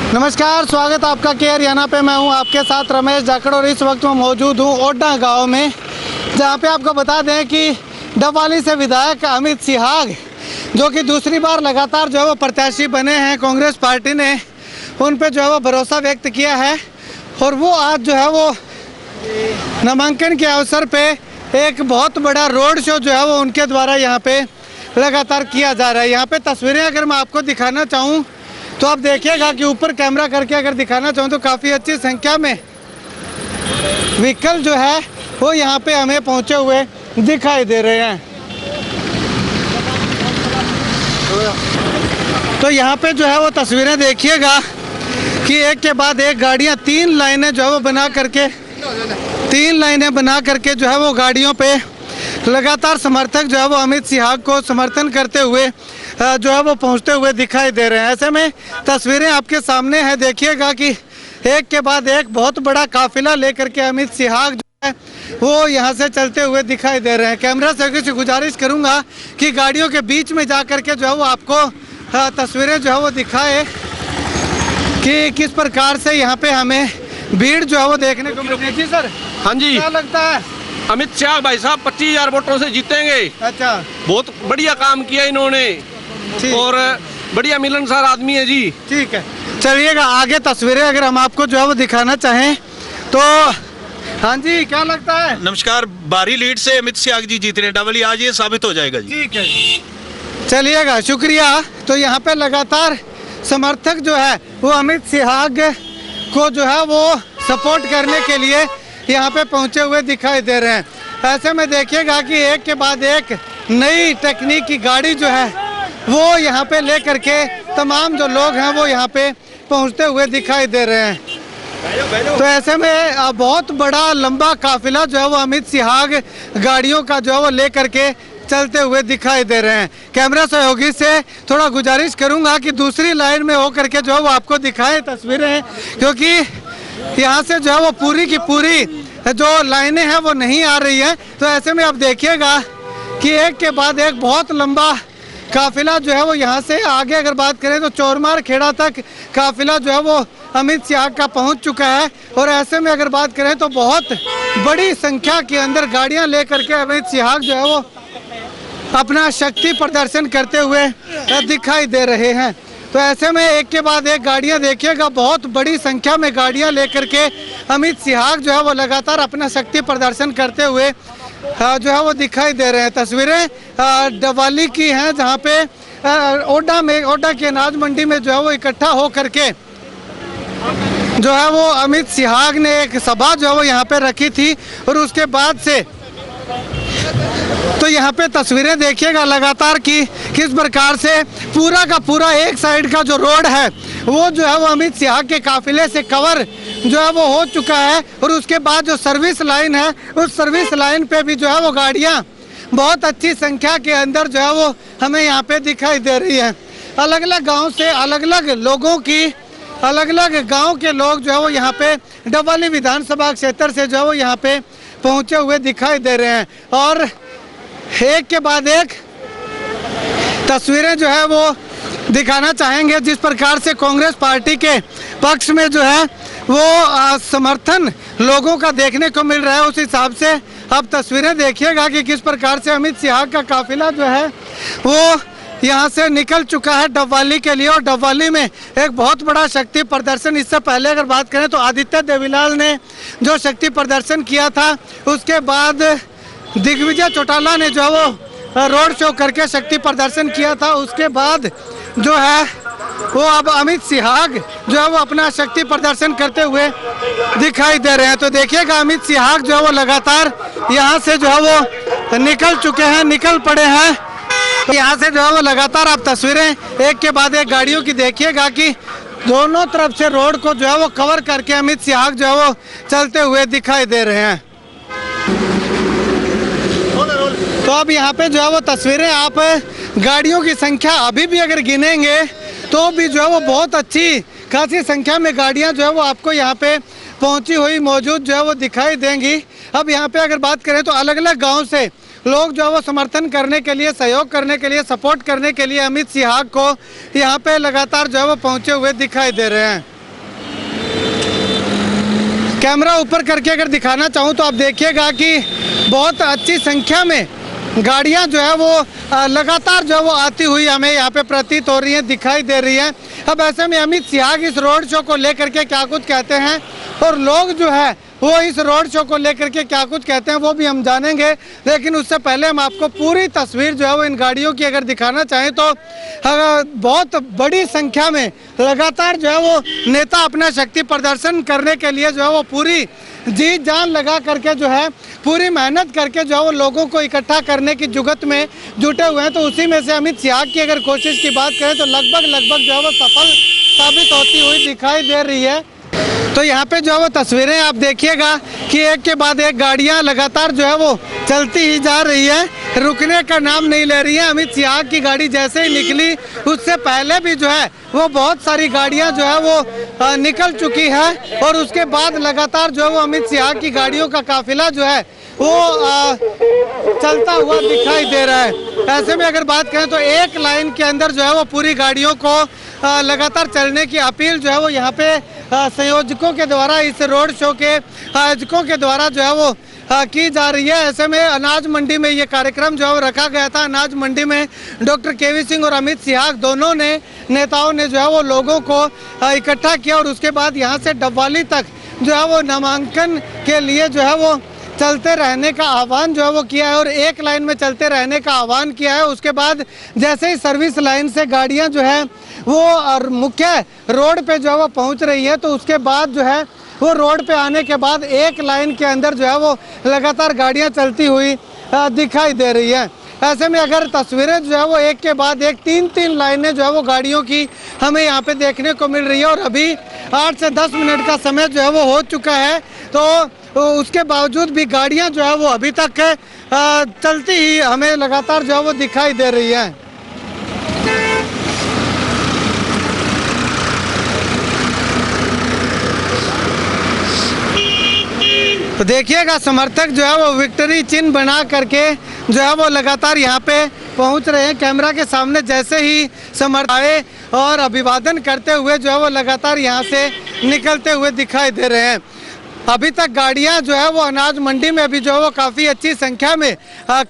नमस्कार, स्वागत आपका के हरियाणा पे। मैं हूं आपके साथ रमेश जाखड़ और इस वक्त मैं मौजूद हूं ओडा गांव में, जहां पे आपको बता दें कि डबवाली से विधायक अमित सिहाग जो कि दूसरी बार लगातार जो है वो प्रत्याशी बने हैं, कांग्रेस पार्टी ने उन पे जो है वो भरोसा व्यक्त किया है और वो आज जो है वो नामांकन के अवसर पे एक बहुत बड़ा रोड शो जो है वो उनके द्वारा यहाँ पे लगातार किया जा रहा है। यहाँ पे तस्वीरें अगर मैं आपको दिखाना चाहूँ तो आप देखिएगा कि ऊपर कैमरा करके अगर दिखाना चाहूँ तो काफ़ी अच्छी संख्या में व्हीकल जो है वो यहाँ पे हमें पहुँचे हुए दिखाई दे रहे हैं। तो यहाँ पे जो है वो तस्वीरें देखिएगा कि एक के बाद एक गाड़ियाँ तीन लाइनें जो है वो बना करके जो है वो गाड़ियों पे लगातार समर्थक जो है वो अमित सिहाग को समर्थन करते हुए जो है वो पहुंचते हुए दिखाई दे रहे हैं। ऐसे में तस्वीरें आपके सामने है, देखिएगा कि एक के बाद एक बहुत बड़ा काफिला लेकर के अमित सिहाग जो है वो यहां से चलते हुए दिखाई दे रहे हैं। कैमरा से गुजारिश करूंगा कि गाड़ियों के बीच में जा करके जो है वो आपको तस्वीरें जो है वो दिखाए कि किस प्रकार से यहाँ पे हमें भीड़ जो है वो देखने को मिली। जी सर, हाँ जी, क्या लगता है? अमित शाह भाई साहब 25,000 वोटों से जीतेंगे। अच्छा, बहुत बढ़िया काम किया इन्होंने और बढ़िया मिलनसार आदमी है जी। ठीक है, चलिएगा आगे तस्वीरें अगर हम आपको जो है वो दिखाना चाहें तो। हाँ जी, क्या लगता है? नमस्कार, भारी लीड से अमित सिहाग जी जीत रहे हैं डबवाली, आज ये साबित हो जाएगा जी। ठीक है, चलिएगा, शुक्रिया। तो यहाँ पे लगातार समर्थक जो है वो अमित सिहाग को जो है वो सपोर्ट करने के लिए यहाँ पे पहुँचे हुए दिखाई दे रहे हैं। ऐसे में देखिएगा कि एक के बाद एक नई टेक्निक की गाड़ी जो है वो यहाँ पे लेकर के तमाम जो लोग हैं वो यहाँ पे पहुँचते हुए दिखाई दे रहे हैं। तो ऐसे में बहुत बड़ा लंबा काफिला जो है वो अमित सिहाग गाड़ियों का जो है वो लेकर के चलते हुए दिखाई दे रहे हैं। कैमरा सहयोगी से थोड़ा गुजारिश करूंगा कि दूसरी लाइन में होकर के जो है वो आपको दिखाए तस्वीरें, क्योंकि यहाँ से जो है वो पूरी की पूरी जो लाइनें हैं वो नहीं आ रही है। तो ऐसे में आप देखिएगा कि एक के बाद एक बहुत लंबा काफिला जो है वो यहाँ से आगे अगर बात करें तो चोरमार खेड़ा तक काफिला जो है वो अमित सिहाग का पहुँच चुका है। और ऐसे में अगर बात करें तो बहुत बड़ी संख्या के अंदर गाड़ियाँ लेकर के अमित सिहाग जो है वो अपना शक्ति प्रदर्शन करते हुए दिखाई दे रहे हैं। तो ऐसे में एक के बाद एक गाड़ियां देखिएगा, बहुत बड़ी संख्या में गाड़ियां लेकर के अमित सिहाग जो है वो लगातार अपना शक्ति प्रदर्शन करते हुए जो है वो दिखाई दे रहे हैं। तस्वीरें डबवाली की हैं, जहां पे ओडा की अनाज मंडी में जो है वो इकट्ठा हो करके जो है वो अमित सिहाग ने एक सभा जो है वो यहाँ पे रखी थी और उसके बाद से तो यहाँ पे तस्वीरें देखिएगा लगातार कि किस प्रकार से पूरा का पूरा एक साइड का जो रोड है वो जो है वो अमित सिहाग के काफिले से कवर जो है वो हो चुका है। और उसके बाद जो सर्विस लाइन है उस सर्विस लाइन पे भी जो है वो गाड़ियाँ बहुत अच्छी संख्या के अंदर जो है वो हमें यहाँ पे दिखाई दे रही है। अलग अलग गाँव से अलग अलग लोगों की अलग अलग गाँव के लोग जो है वो यहाँ पे डबवाली विधानसभा क्षेत्र से जो है वो यहाँ पे पहुँचे हुए दिखाई दे रहे हैं। और एक के बाद एक तस्वीरें जो है वो दिखाना चाहेंगे जिस प्रकार से कांग्रेस पार्टी के पक्ष में जो है वो समर्थन लोगों का देखने को मिल रहा है। उस हिसाब से अब तस्वीरें देखिएगा कि किस प्रकार से अमित सिहाग का काफिला जो है वो यहाँ से निकल चुका है डबवाली के लिए। और डबवाली में एक बहुत बड़ा शक्ति प्रदर्शन, इससे पहले अगर बात करें तो आदित्य देवीलाल ने जो शक्ति प्रदर्शन किया था, उसके बाद दिग्विजय चौटाला ने जो वो रोड शो करके शक्ति प्रदर्शन किया था, उसके बाद जो है वो अब अमित सिहाग जो है वो अपना शक्ति प्रदर्शन करते हुए दिखाई दे रहे हैं। तो देखिएगा अमित सिहाग जो है वो लगातार यहाँ से जो है वो निकल चुके हैं, निकल पड़े हैं। यहाँ से जो है वो लगातार आप तस्वीरें एक के बाद एक गाड़ियों की देखिएगा कि दोनों तरफ से रोड को जो है वो कवर करके अमित सिहाग जो है वो चलते हुए दिखाई दे रहे हैं। तो अब यहाँ पे जो है वो तस्वीरें आप गाड़ियों की संख्या अभी भी अगर गिनेंगे तो भी जो है वो बहुत अच्छी खासी संख्या में गाड़ियाँ जो है वो आपको यहाँ पे पहुँची हुई मौजूद जो है वो दिखाई देंगी। अब यहाँ पे अगर बात करें तो अलग अलग गांव से लोग जो है वो समर्थन करने के लिए, सहयोग करने के लिए, सपोर्ट करने के लिए अमित सिहाग को यहाँ पे लगातार जो है वो पहुँचे हुए दिखाई दे रहे हैं। कैमरा ऊपर करके अगर दिखाना चाहूँ तो आप देखिएगा कि बहुत अच्छी संख्या में गाड़ियां जो है वो लगातार जो है वो आती हुई हमें यहाँ पे प्रतीत हो रही है, दिखाई दे रही है। अब ऐसे में अमित सियाग इस रोड शो को लेकर के क्या कुछ कहते हैं और लोग जो है वो इस रोड शो को लेकर के क्या कुछ कहते हैं वो भी हम जानेंगे। लेकिन उससे पहले हम आपको पूरी तस्वीर जो है वो इन गाड़ियों की अगर दिखाना चाहें तो बहुत बड़ी संख्या में लगातार जो है वो नेता अपना शक्ति प्रदर्शन करने के लिए जो है वो पूरी जी जान लगा करके जो है पूरी मेहनत करके जो है वो लोगों को इकट्ठा करने की जुगत में जुटे हुए हैं। तो उसी में से अमित सियाग की अगर कोशिश की बात करें तो लगभग जो है वो सफल साबित होती हुई दिखाई दे रही है। तो यहाँ पे जो है वो तस्वीरें आप देखिएगा कि एक के बाद एक गाड़ियाँ लगातार जो है वो चलती ही जा रही है, रुकने का नाम नहीं ले रही है। अमित सियाग की गाड़ी जैसे ही निकली उससे पहले भी जो है वो बहुत सारी गाड़ियाँ जो है वो निकल चुकी है और उसके बाद लगातार जो है वो अमित सियाग की गाड़ियों का काफिला जो है वो चलता हुआ दिखाई दे रहा है। ऐसे में अगर बात करें तो एक लाइन के अंदर जो है वो पूरी गाड़ियों को लगातार चलने की अपील जो है वो यहाँ पे संयोजकों के द्वारा, इस रोड शो के आयोजकों के द्वारा जो है वो की जा रही है। ऐसे में अनाज मंडी में ये कार्यक्रम जो है वो रखा गया था। अनाज मंडी में डॉक्टर केवी सिंह और अमित सियाग दोनों नेताओं ने जो है वो लोगों को इकट्ठा किया और उसके बाद यहाँ से डबवाली तक जो है वो नामांकन के लिए जो है वो चलते रहने का आह्वान जो है वो किया है और एक लाइन में चलते रहने का आह्वान किया है। उसके बाद जैसे ही सर्विस लाइन से गाड़ियां जो है वो और मुख्य रोड पे जो है वो पहुंच रही है तो उसके बाद जो है वो रोड पे आने के बाद एक लाइन के अंदर जो है वो लगातार गाड़ियां चलती हुई दिखाई दे रही है। ऐसे में अगर तस्वीरें जो है वो एक के बाद एक तीन लाइनें जो है वो गाड़ियों की हमें यहाँ पे देखने को मिल रही है और अभी 8 से 10 मिनट का समय जो है वो हो चुका है। तो उसके बावजूद भी गाड़ियाँ जो है वो अभी तक चलती ही हमें लगातार जो है वो दिखाई दे रही है। तो देखिएगा समर्थक जो है वो विक्ट्री चिन्ह बना करके जो है वो लगातार यहाँ पे पहुँच रहे हैं। कैमरा के सामने जैसे ही समर्थक आए और अभिवादन करते हुए जो है वो लगातार यहाँ से निकलते हुए दिखाई दे रहे हैं। अभी तक गाड़ियां जो है वो अनाज मंडी में अभी जो है वो काफ़ी अच्छी संख्या में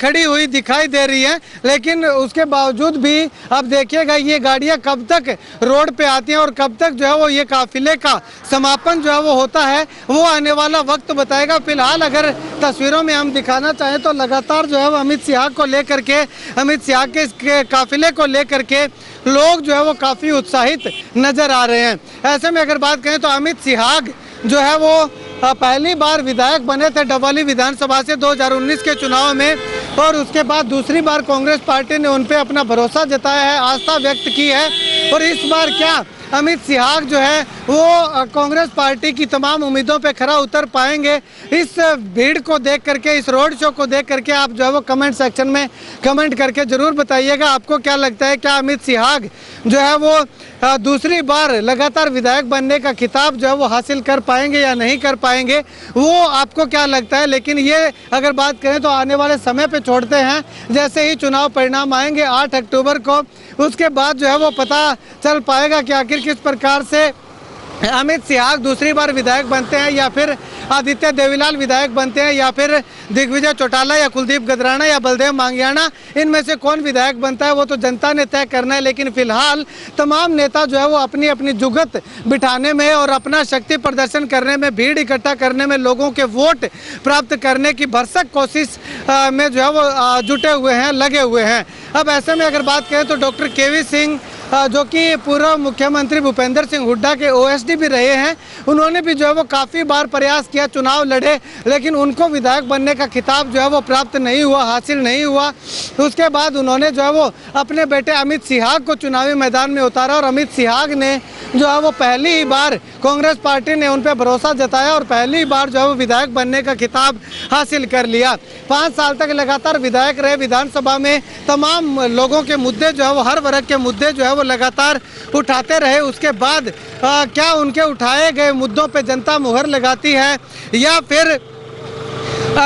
खड़ी हुई दिखाई दे रही हैं, लेकिन उसके बावजूद भी अब देखिएगा ये गाड़ियां कब तक रोड पे आती हैं और कब तक जो है वो ये काफिले का समापन जो है वो होता है वो आने वाला वक्त बताएगा। फिलहाल अगर तस्वीरों में हम दिखाना चाहें तो लगातार जो है वो अमित सियाग को लेकर के, अमित सियाग के इसके काफिले को लेकर के लोग जो है वो काफ़ी उत्साहित नज़र आ रहे हैं। ऐसे में अगर बात करें तो अमित सियाग जो है वो पहली बार विधायक बने थे डबवाली विधानसभा से 2019 के चुनाव में और उसके बाद दूसरी बार कांग्रेस पार्टी ने उन पे अपना भरोसा जताया है, आस्था व्यक्त की है और इस बार क्या अमित सियाग जो है वो कांग्रेस पार्टी की तमाम उम्मीदों पे खरा उतर पाएंगे। इस भीड़ को देख करके, इस रोड शो को देख करके आप जो है वो कमेंट सेक्शन में कमेंट करके ज़रूर बताइएगा आपको क्या लगता है, क्या अमित सियाग जो है वो दूसरी बार लगातार विधायक बनने का खिताब जो है वो हासिल कर पाएंगे या नहीं कर पाएंगे, वो आपको क्या लगता है। लेकिन ये अगर बात करें तो आने वाले समय पे छोड़ते हैं, जैसे ही चुनाव परिणाम आएंगे 8 अक्टूबर को, उसके बाद जो है वो पता चल पाएगा कि आखिर किस प्रकार से अमित सियाग दूसरी बार विधायक बनते हैं या फिर आदित्य देवीलाल विधायक बनते हैं या फिर दिग्विजय चौटाला या कुलदीप गदराना या बलदेव मांगियाना, इनमें से कौन विधायक बनता है वो तो जनता ने तय करना है। लेकिन फिलहाल तमाम नेता जो है वो अपनी अपनी जुगत बिठाने में और अपना शक्ति प्रदर्शन करने में, भीड़ इकट्ठा करने में, लोगों के वोट प्राप्त करने की भरसक कोशिश में जो है वो जुटे हुए हैं, लगे हुए हैं। अब ऐसे में अगर बात करें तो डॉक्टर केवी सिंह जो कि पूर्व मुख्यमंत्री भूपेंद्र सिंह हुड्डा के ओएसडी भी रहे हैं, उन्होंने भी जो है वो काफ़ी बार प्रयास किया, चुनाव लड़े, लेकिन उनको विधायक बनने का खिताब जो है वो प्राप्त नहीं हुआ, हासिल नहीं हुआ। उसके बाद उन्होंने जो है वो अपने बेटे अमित सियाग को चुनावी मैदान में उतारा और अमित सियाग ने जो है वो पहली ही बार कांग्रेस पार्टी ने उन पर भरोसा जताया और पहली बार जो है वो विधायक बनने का खिताब हासिल कर लिया। 5 साल तक लगातार विधायक रहे, विधानसभा में तमाम लोगों के मुद्दे जो है वो, हर वर्ग के मुद्दे जो है वो लगातार उठाते रहे। उसके बाद क्या उनके उठाए गए मुद्दों पे जनता मुहर लगाती है या फिर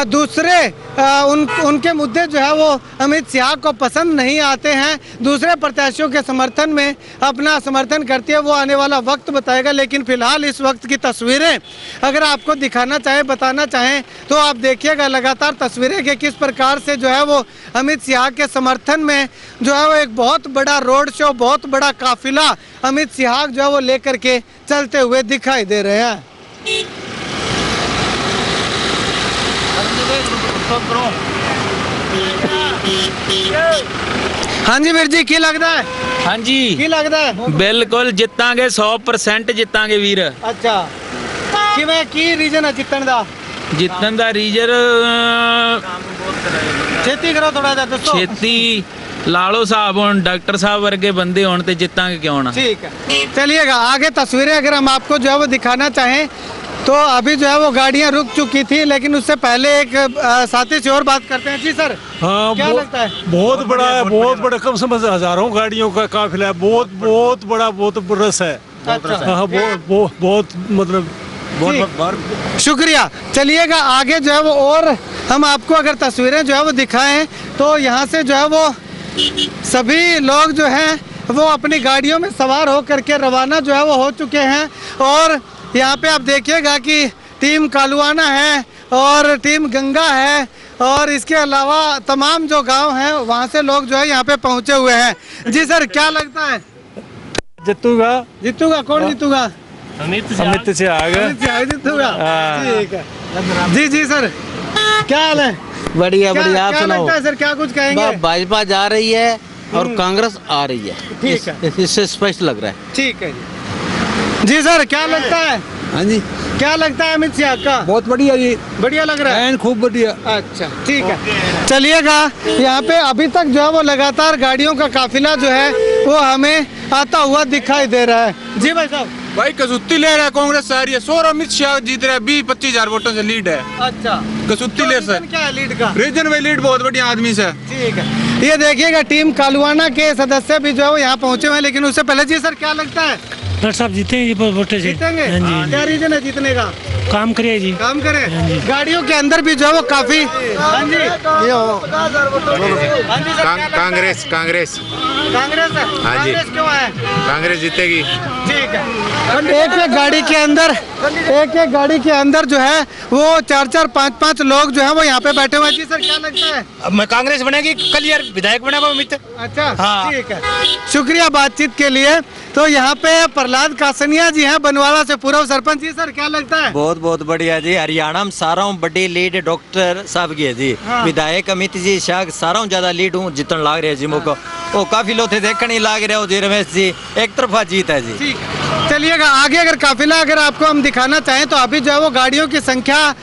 दूसरे उनके मुद्दे जो है वो अमित शाह को पसंद नहीं आते हैं, दूसरे प्रत्याशियों के समर्थन में अपना समर्थन करती है, वो आने वाला वक्त बताएगा। लेकिन फिलहाल इस वक्त की तस्वीरें अगर आपको दिखाना चाहें, बताना चाहें, तो आप देखिएगा लगातार तस्वीरें कि किस प्रकार से जो है वो अमित शाह के समर्थन में जो है वो एक बहुत बड़ा रोड शो, बहुत बड़ा काफिला अमित शाह जो है वो लेकर के चलते हुए दिखाई दे रहे हैं। हाँ जी वीर जी, की लगता है? हाँ जी, की लगता है? बिल्कुल जितांगे, 100% जितांगे वीर। अच्छा, किवें की रीजन है जितन दा? जितन दा रीजन छेती करो थोड़ा सा दोस्तों। छेती लालो साहब होन, डॉक्टर साहब वर्गे बंदे होन ते जितांगे क्यों ना। ठीक है, चलिएगा आगे तस्वीरें अगर हम आपको जो है वो दिखाना चाहें तो अभी जो है वो गाड़ियां रुक चुकी थी, लेकिन उससे पहले एक साथी से और बात करते हैं। जी सर, हाँ, क्या लगता है? बहुत बड़ा है, बहुत बड़ा, कम से कम हजारों गाड़ियों का काफिला है, बहुत बहुत बड़ा, बहुत रस है। अच्छा। हाँ, बहुत मतलब बहुत शुक्रिया। चलिएगा आगे जो है वो और हम आपको अगर तस्वीरें जो है वो दिखाएं तो यहाँ से जो है वो सभी लोग जो हैं वो अपनी गाड़ियों में सवार होकर के रवाना जो है वो हो चुके हैं। और यहाँ पे आप देखिएगा कि टीम कालुआना है और टीम गंगा है और इसके अलावा तमाम जो गांव हैं वहाँ से लोग जो है यहाँ पे पहुँचे हुए हैं। जी सर, क्या लगता है? जीतूगा कौन जीतूगा? अमित शाह जीतूगा। ठीक है जी। जी सर, क्या हाल है? बढ़िया बढ़िया, आप क्या सुनाओ। लगता है सर, क्या कुछ कहेंगे? भाजपा जा रही है और कांग्रेस आ रही है। ठीक है, इससे स्पष्ट लग रहा है। ठीक है जी सर, क्या लगता है? हाँ जी, क्या लगता है अमित शाह का? बहुत बढ़िया जी, बढ़िया लग रहा है। खूब बढ़िया। अच्छा, ठीक है। चलिएगा यहाँ पे अभी तक जो है वो लगातार गाड़ियों का काफिला जो है वो हमें आता हुआ दिखाई दे रहा है। जी भाई साहब। भाई कसुत्ती ले रहा है, कांग्रेस आ रही है, और अमित शाह जीत रहा है, 20-25 हजार वोटों से लीड है। अच्छा, कसुत्ती ले सर, क्या है लीड का? रीजन में लीड बहुत बढ़िया आदमी से। ठीक है, ये देखिएगा टीम कालुआना के सदस्य भी जो है वो यहाँ पहुँचे हुए हैं। लेकिन उससे पहले जी सर, क्या लगता है? डॉक्टर साहब जीतेंगे, वोटे से जीतेंगे? हाँ जी। क्या रीजन है जीतने का? काम करिए जी, काम करें। गाड़ियों के अंदर भी जो है वो काफी। हाँ जी, कांग्रेस कांग्रेस कांग्रेस है। हाँ जी। कांग्रेस क्यों है? कांग्रेस जीतेगी। ठीक है। एक एक गाड़ी के अंदर जो है वो 4-4, 5-5 लोग जो है वो यहाँ पे बैठे हुए हैं। जी सर, क्या लगता है? अब मैं कांग्रेस बनेगी, कल यार विधायक बनेगा अमित। अच्छा, हाँ। ठीक है, शुक्रिया बातचीत के लिए। तो यहाँ पे प्रहलाद कासनिया जी हैं, बनवाला से पूर्व सरपंच। जी सर, क्या लगता है? बहुत बहुत बढ़िया जी। हरियाणा में सारा बड़ी लीड डॉक्टर साहब की है जी। हाँ। विधायक अमित जी शाह सारा ज्यादा लीड हूँ जीतन लाग रहे जी। मुझको वो काफी लोग थे देखने लाग रहे हो जी। रमेश जी एक तरफा जीत है जी। ठीक है, चलिएगा आगे अगर काफिला अगर आपको हम दिखाना चाहें तो अभी जो है वो गाड़ियों की संख्या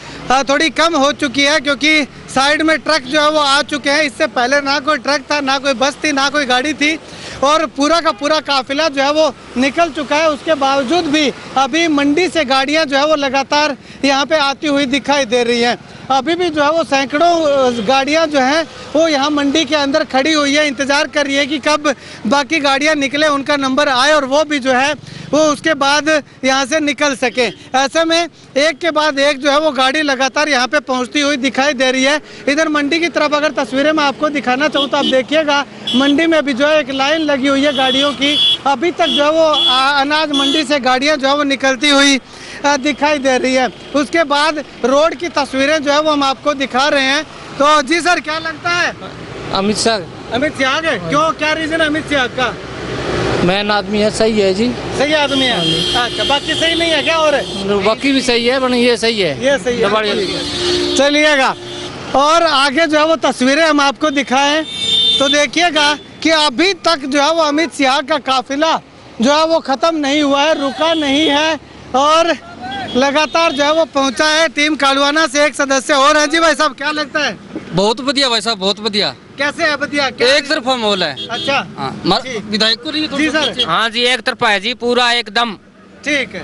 थोड़ी कम हो चुकी है, क्योंकि साइड में ट्रक जो है वो आ चुके हैं। इससे पहले ना कोई ट्रक था, ना कोई बस थी, ना कोई गाड़ी थी और पूरा का पूरा काफिला जो है वो निकल चुका है। उसके बावजूद भी अभी मंडी से गाड़ियां जो है वो लगातार यहाँ पे आती हुई दिखाई दे रही हैं। अभी भी जो है वो सैकड़ों गाड़ियां जो हैं वो यहाँ मंडी के अंदर खड़ी हुई है, इंतजार कर रही है कि कब बाकी गाड़ियां निकले, उनका नंबर आए और वो भी जो है वो उसके बाद यहाँ से निकल सके। ऐसे में एक के बाद एक जो है वो गाड़ी लगातार यहाँ पे पहुँचती हुई दिखाई दे रही है। इधर मंडी की तरफ अगर तस्वीरें मैं आपको दिखाना चाहूँ तो आप देखिएगा मंडी में भी जो है एक लाइन लगी हुई है गाड़ियों की। अभी तक जो है वो अनाज मंडी से गाड़ियाँ जो है वो निकलती हुई दिखाई दे रही है। उसके बाद रोड की तस्वीरें जो है वो हम आपको दिखा रहे हैं। तो जी सर, क्या लगता है? अमित शाह। अमित शाह है, क्यों, क्या रीजन है अमित शाह का? मैन आदमी है, सही है जी। सही आदमी है। अच्छा, बाकी सही नहीं है क्या? और बाकी भी सही है, पर ये सही है, ये सही है। चलिएगा और आगे जो है वो तस्वीरें हम आपको दिखाएं तो देखिएगा कि अभी तक जो है वो अमित शाह का काफिला जो है वो खत्म नहीं हुआ है, रुका नहीं है और लगातार जो है वो पहुंचा है। टीम कालुआना से एक सदस्य और है। जी भाई साहब, क्या लगता है? बहुत बढ़िया भाई साहब, बहुत बढ़िया। कैसे है? बढ़िया, एक तरफा माहौल है। अच्छा, विधायक को नहीं जी सर। हाँ जी, एक तरफा है जी, पूरा एकदम। ठीक है,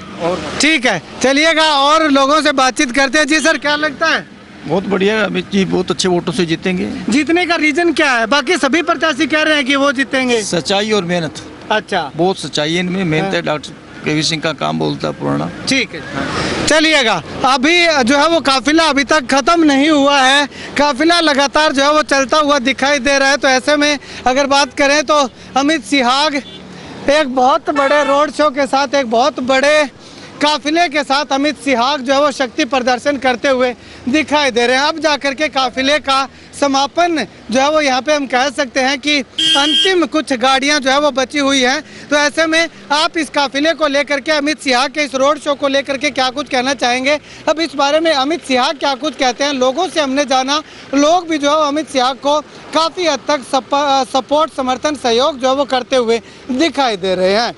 ठीक है, चलिएगा और लोगों से बातचीत करते हैं। जी सर, क्या लगता है? बहुत बढ़िया, अमित जी बहुत अच्छे वोटों से जीतेंगे। जीतने का रीजन क्या है? बाकी सभी प्रत्याशी कह रहे हैं कि वो जीतेंगे। सच्चाई और मेहनत। अच्छा, बहुत सच्चाई है इनमें, मेहनत है। डॉक्टर केवी सिंह का काम बोलता है पुराना। ठीक है। चलिएगा, अभी जो है वो काफिला अभी तक खत्म नहीं हुआ है, काफिला लगातार जो है वो चलता हुआ दिखाई दे रहा है। तो ऐसे में अगर बात करें तो अमित सिहाग एक बहुत बड़े रोड शो के साथ, एक बहुत बड़े काफिले के साथ अमित सिहाग जो है वो शक्ति प्रदर्शन करते हुए दिखाई दे रहे हैं। अब जाकर के काफिले का समापन जो है वो यहाँ पे हम कह सकते हैं कि अंतिम कुछ गाड़ियाँ जो है वो बची हुई हैं। तो ऐसे में आप इस काफिले को लेकर के, अमित सिहाग के इस रोड शो को लेकर के क्या कुछ कहना चाहेंगे? अब इस बारे में अमित सिहाग क्या कुछ कहते हैं, लोगों से हमने जाना, लोग भी जो है अमित सिहाग को काफ़ी हद तक सपोर्ट, समर्थन, सहयोग जो है वो करते हुए दिखाई दे रहे हैं।